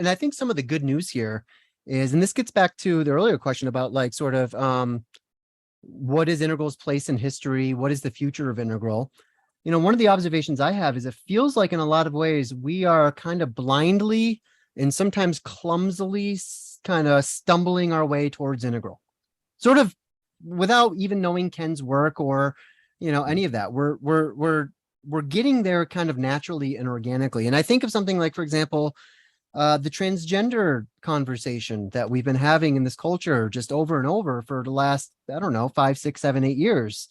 And I think some of the good news here is, and this gets back to the earlier question about like sort of what is integral's place in history? What is the future of integral? You know, one of the observations I have is it feels like in a lot of ways we are kind of blindly and sometimes clumsily kind of stumbling our way towards integral, sort of without even knowing Ken's work or, you know, any of that. We're getting there kind of naturally and organically. And I think of something like, for example, the transgender conversation that we've been having in this culture just over and over for the last, I don't know, 5, 6, 7, 8 years.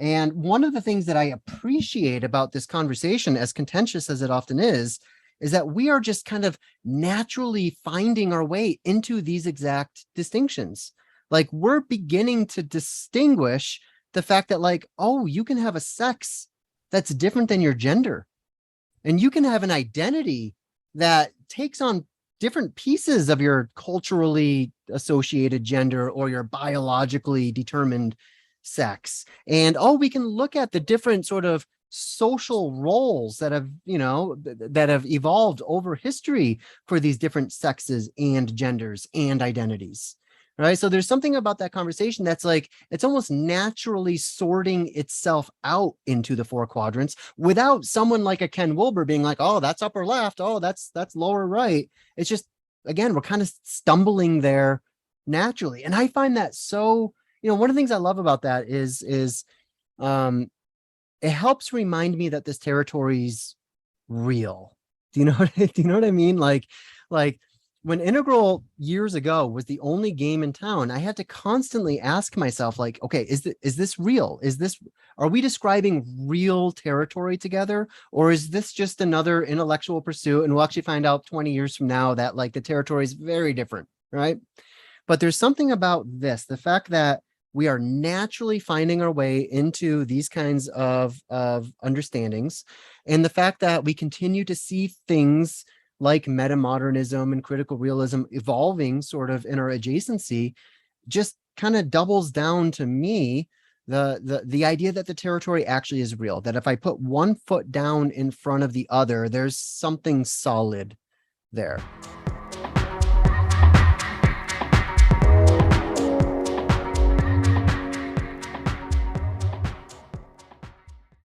And one of the things that I appreciate about this conversation, as contentious as it often is that we are just kind of naturally finding our way into these exact distinctions. Like we're beginning to distinguish the fact that like, oh, you can have a sex that's different than your gender. And you can have an identity that takes on different pieces of your culturally associated gender or your biologically determined sex. And oh, we can look at the different sort of social roles that have, you know, that have evolved over history for these different sexes and genders and identities. Right. So there's something about that conversation that's like, it's almost naturally sorting itself out into the 4 quadrants without someone like a Ken Wilber being like, oh, that's upper left. Oh, that's lower right. It's just, again, we're kind of stumbling there naturally. And I find that so, you know, one of the things I love about that is it helps remind me that this territory's real. Do you know do you know what I mean? Like when Integral years ago was the only game in town, I had to constantly ask myself, like, okay, is this real? Are we describing real territory together? Or is this just another intellectual pursuit? And we'll actually find out 20 years from now that like the territory is very different, right? But there's something about this, the fact that we are naturally finding our way into these kinds of understandings, and the fact that we continue to see things like metamodernism and critical realism evolving sort of in our adjacency just kind of doubles down to me the idea that the territory actually is real, that if I put one foot down in front of the other, there's something solid there.